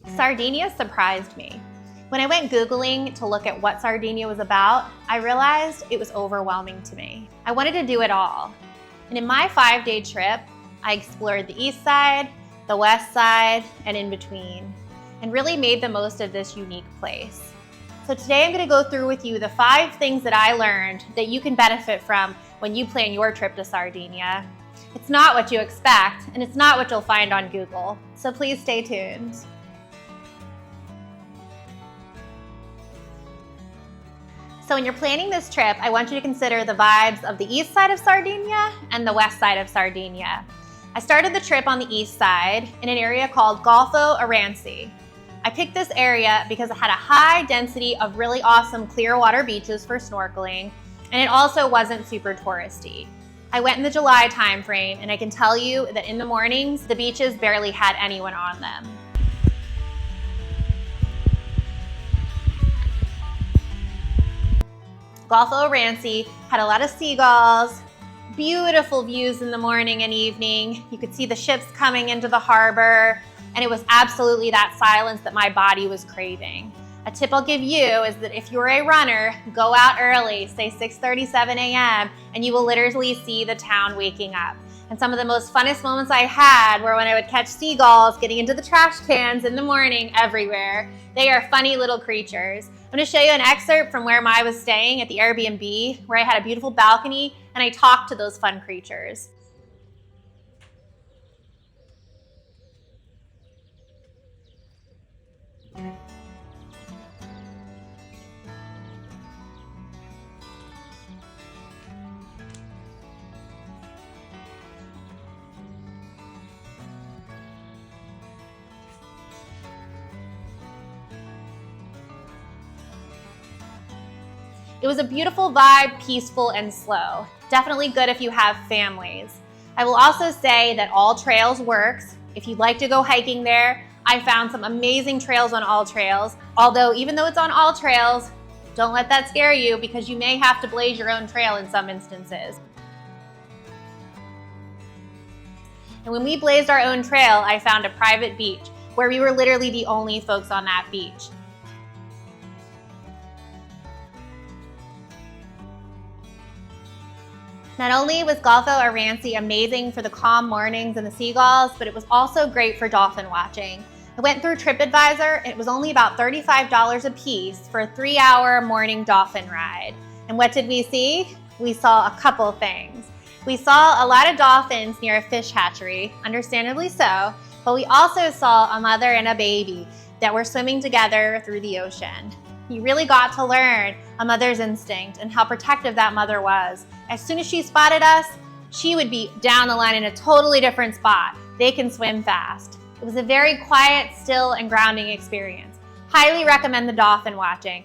Sardinia surprised me. When I went Googling to look at what Sardinia was about, I realized it was overwhelming to me. I wanted to do it all. And in my 5-day trip, I explored the east side, the west side, and in between, and really made the most of this unique place. So today I'm going to go through with you the 5 things that I learned that you can benefit from when you plan your trip to Sardinia. It's not what you expect, and it's not what you'll find on Google, so please stay tuned. So when you're planning this trip, I want you to consider the vibes of the east side of Sardinia and the west side of Sardinia. I started the trip on the east side in an area called Golfo Aranci. I picked this area because it had a high density of really awesome clear water beaches for snorkeling, and it also wasn't super touristy. I went in the July timeframe, and I can tell you that in the mornings, the beaches barely had anyone on them. Golfo Aranci had a lot of seagulls, beautiful views in the morning and evening. You could see the ships coming into the harbor, and it was absolutely that silence that my body was craving. A tip I'll give you is that if you're a runner, go out early, say 6:37 a.m., and you will literally see the town waking up. And some of the most funnest moments I had were when I would catch seagulls getting into the trash cans in the morning everywhere. They are funny little creatures. I'm going to show you an excerpt from where I was staying at the Airbnb, where I had a beautiful balcony and I talked to those fun creatures. It was a beautiful vibe, peaceful and slow. Definitely good if you have families. I will also say that All Trails works. If you'd like to go hiking there, I found some amazing trails on All Trails. Although even though it's on All Trails, don't let that scare you because you may have to blaze your own trail in some instances. And when we blazed our own trail, I found a private beach where we were literally the only folks on that beach. Not only was Golfo Aranci amazing for the calm mornings and the seagulls, but it was also great for dolphin watching. I went through TripAdvisor, and it was only about $35 a piece for a 3-hour morning dolphin ride. And what did we see? We saw a couple things. We saw a lot of dolphins near a fish hatchery, understandably so, but we also saw a mother and a baby that were swimming together through the ocean. You really got to learn a mother's instinct and how protective that mother was. As soon as she spotted us, she would be down the line in a totally different spot. They can swim fast. It was a very quiet, still, and grounding experience. Highly recommend the dolphin watching.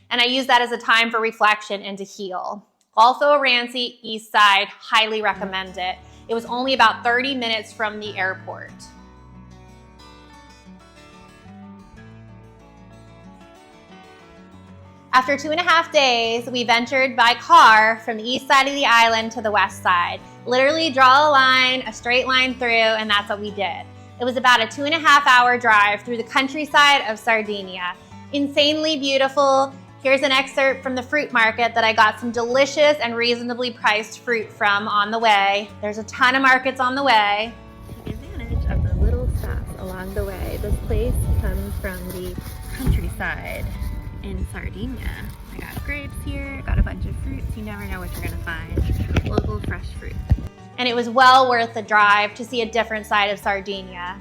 And I use that as a time for reflection and to heal. Golfo Aranci, east side, highly recommend it. It was only about 30 minutes from the airport. After 2.5 days, we ventured by car from the east side of the island to the west side. Literally draw a line, a straight line through, and that's what we did. It was about a 2.5-hour drive through the countryside of Sardinia. Insanely beautiful. Here's an excerpt from the fruit market that I got some delicious and reasonably priced fruit from on the way. There's a ton of markets on the way. Take advantage of the little stops along the way. This place comes from the countryside in Sardinia. I got grapes here, got a bunch of fruits. You never know what you're gonna find. Local fresh fruit. And it was well worth the drive to see a different side of Sardinia.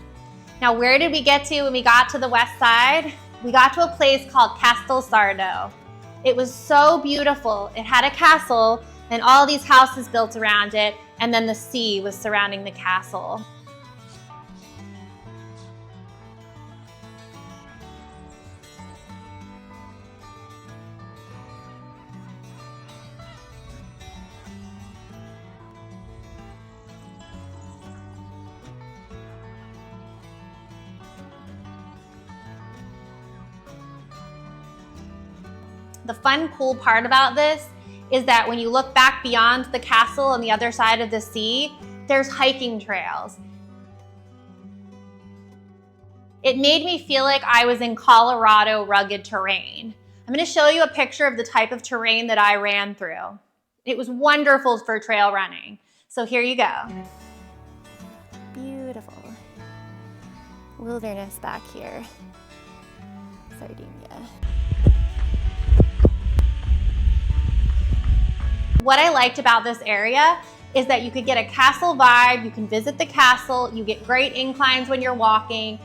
Now, where did we get to when we got to the west side? We got to a place called Castelsardo. It was so beautiful. It had a castle and all these houses built around it, and then the sea was surrounding the castle. The fun, cool part about this is that when you look back beyond the castle on the other side of the sea, there's hiking trails. It made me feel like I was in Colorado rugged terrain. I'm going to show you a picture of the type of terrain that I ran through. It was wonderful for trail running. So here you go. Beautiful wilderness back here, Sardinia. What I liked about this area is that you could get a castle vibe, you can visit the castle, you get great inclines when you're walking,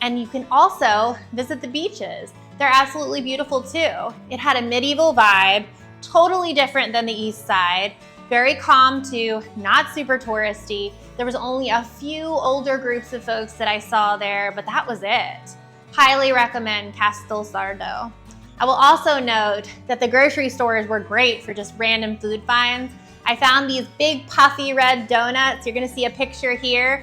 and you can also visit the beaches. They're absolutely beautiful too. It had a medieval vibe, totally different than the east side, very calm too, not super touristy. There was only a few older groups of folks that I saw there, but that was it. Highly recommend Castelsardo. I will also note that the grocery stores were great for just random food finds. I found these big puffy red donuts. You're gonna see a picture here.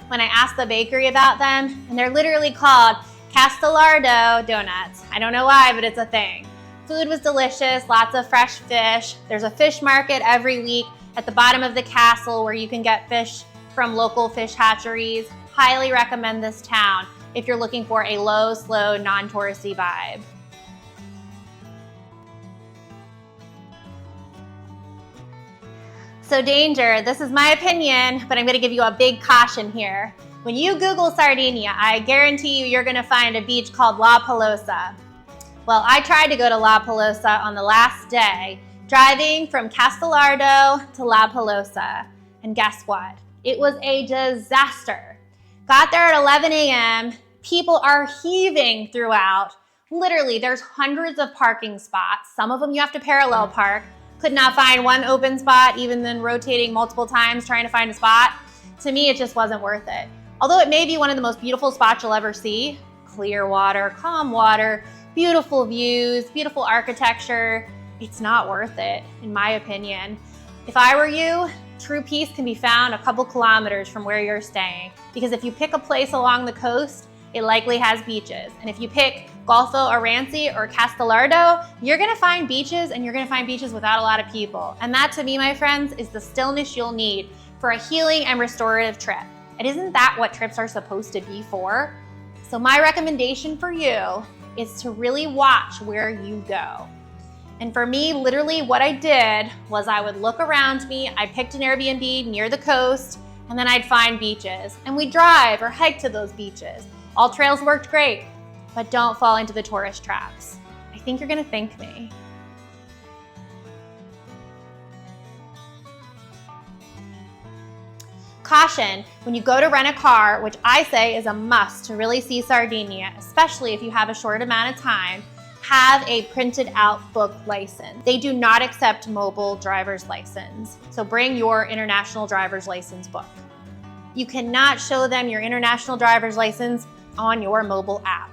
When I asked the bakery about them, and they're literally called Castelsardo donuts. I don't know why, but it's a thing. Food was delicious, lots of fresh fish. There's a fish market every week at the bottom of the castle where you can get fish from local fish hatcheries. Highly recommend this town if you're looking for a low, slow, non-touristy vibe. So danger, this is my opinion, but I'm gonna give you a big caution here. When you Google Sardinia, I guarantee you're gonna find a beach called La Pelosa. Well, I tried to go to La Pelosa on the last day, driving from Castelsardo to La Pelosa. And guess what? It was a disaster. Got there at 11 a.m., people are heaving throughout. Literally, there's hundreds of parking spots. Some of them you have to parallel park. Could not find one open spot, even then rotating multiple times trying to find a spot. To me, it just wasn't worth it. Although it may be one of the most beautiful spots you'll ever see. Clear water, calm water, beautiful views, beautiful architecture. It's not worth it, in my opinion. If I were you, true peace can be found a couple kilometers from where you're staying. Because if you pick a place along the coast, it likely has beaches. And if you pick Golfo Aranci or Castelsardo, you're gonna find beaches, and you're gonna find beaches without a lot of people. And that, to me, my friends, is the stillness you'll need for a healing and restorative trip. And isn't that what trips are supposed to be for? So my recommendation for you is to really watch where you go. And for me, literally what I did was I would look around me, I picked an Airbnb near the coast, and then I'd find beaches. And we'd drive or hike to those beaches. All trails worked great, but don't fall into the tourist traps. I think you're gonna thank me. Caution, when you go to rent a car, which I say is a must to really see Sardinia, especially if you have a short amount of time, have a printed out book license. They do not accept mobile driver's license, so bring your international driver's license book. You cannot show them your international driver's license on your mobile app.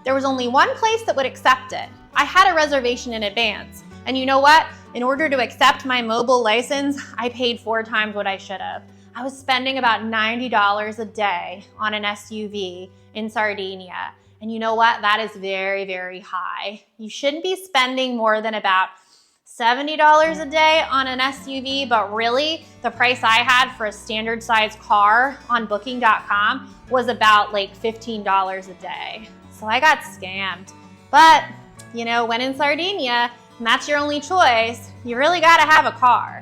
There was only one place that would accept it. I had a reservation in advance, and you know what? In order to accept my mobile license, I paid 4 times what I should have. I was spending about $90 a day on an SUV in Sardinia. And you know what? That is very, very high. You shouldn't be spending more than about $70 a day on an SUV, but really the price I had for a standard size car on booking.com was about like $15 a day. So I got scammed. But, you know, when in Sardinia, and that's your only choice, you really gotta have a car.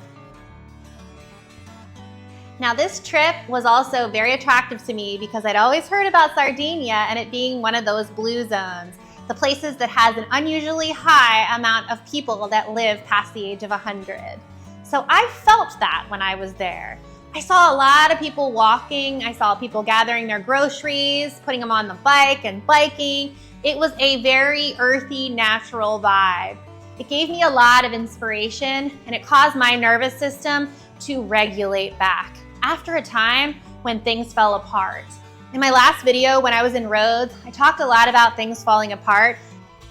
Now this trip was also very attractive to me because I'd always heard about Sardinia and it being one of those blue zones, the places that has an unusually high amount of people that live past the age of 100. So I felt that when I was there. I saw a lot of people walking, I saw people gathering their groceries, putting them on the bike and biking. It was a very earthy, natural vibe. It gave me a lot of inspiration and it caused my nervous system to regulate back after a time when things fell apart. In my last video, when I was in Rhodes, I talked a lot about things falling apart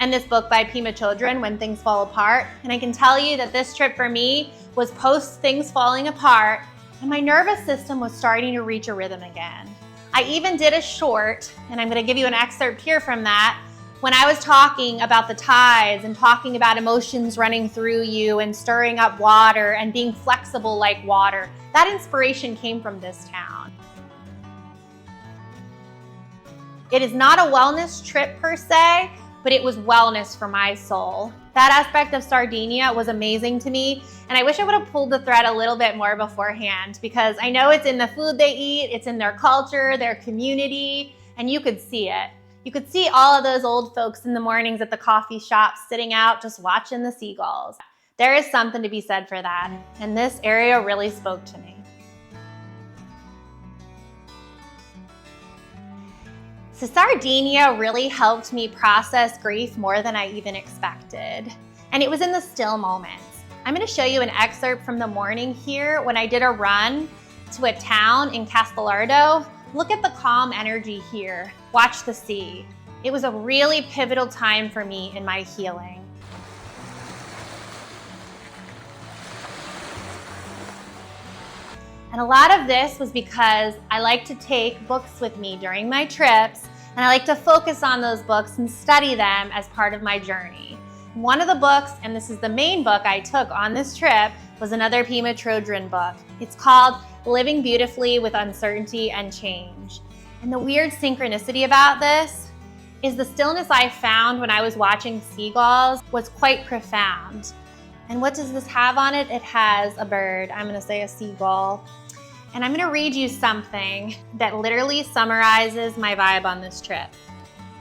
and this book by Pima Children, When Things Fall Apart. And I can tell you that this trip for me was post things falling apart and my nervous system was starting to reach a rhythm again. I even did a short, and I'm gonna give you an excerpt here from that, When I was talking about the tides and talking about emotions running through you and stirring up water and being flexible like water, that inspiration came from this town. It is not a wellness trip per se, but it was wellness for my soul. That aspect of Sardinia was amazing to me, and I wish I would have pulled the thread a little bit more beforehand, because I know it's in the food they eat, it's in their culture, their community, and you could see it. You could see all of those old folks in the mornings at the coffee shops sitting out just watching the seagulls. There is something to be said for that, and this area really spoke to me. So Sardinia really helped me process grief more than I even expected. And it was in the still moments. I'm gonna show you an excerpt from the morning here when I did a run to a town in Castelsardo. Look at the calm energy here. Watch the sea. It was a really pivotal time for me in my healing. And a lot of this was because I like to take books with me during my trips, and I like to focus on those books and study them as part of my journey. One of the books, and this is the main book I took on this trip, was another Pema Chodron book. It's called Living Beautifully with Uncertainty and Change. And the weird synchronicity about this is the stillness I found when I was watching seagulls was quite profound. And what does this have on it? It has a bird. I'm gonna say a seagull. And I'm gonna read you something that literally summarizes my vibe on this trip.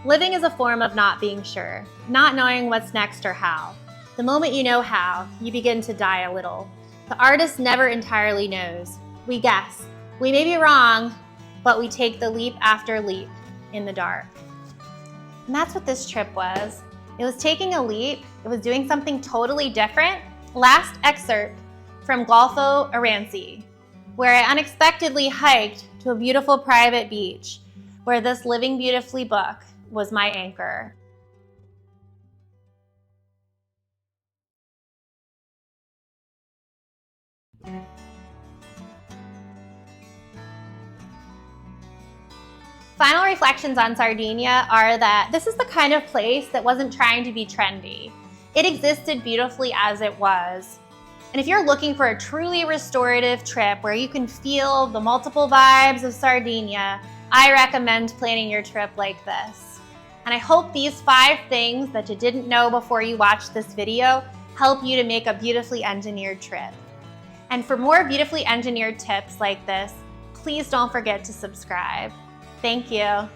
Living is a form of not being sure, not knowing what's next or how. The moment you know how, you begin to die a little. The artist never entirely knows. We guess. We may be wrong, but we take the leap after leap in the dark. And that's what this trip was. It was taking a leap. It was doing something totally different. Last excerpt from Golfo Aranci, where I unexpectedly hiked to a beautiful private beach where this Living Beautifully book was my anchor. Final reflections on Sardinia are that this is the kind of place that wasn't trying to be trendy. It existed beautifully as it was. And if you're looking for a truly restorative trip where you can feel the multiple vibes of Sardinia, I recommend planning your trip like this. And I hope these 5 things that you didn't know before you watched this video help you to make a beautifully engineered trip. And for more beautifully engineered tips like this, please don't forget to subscribe. Thank you.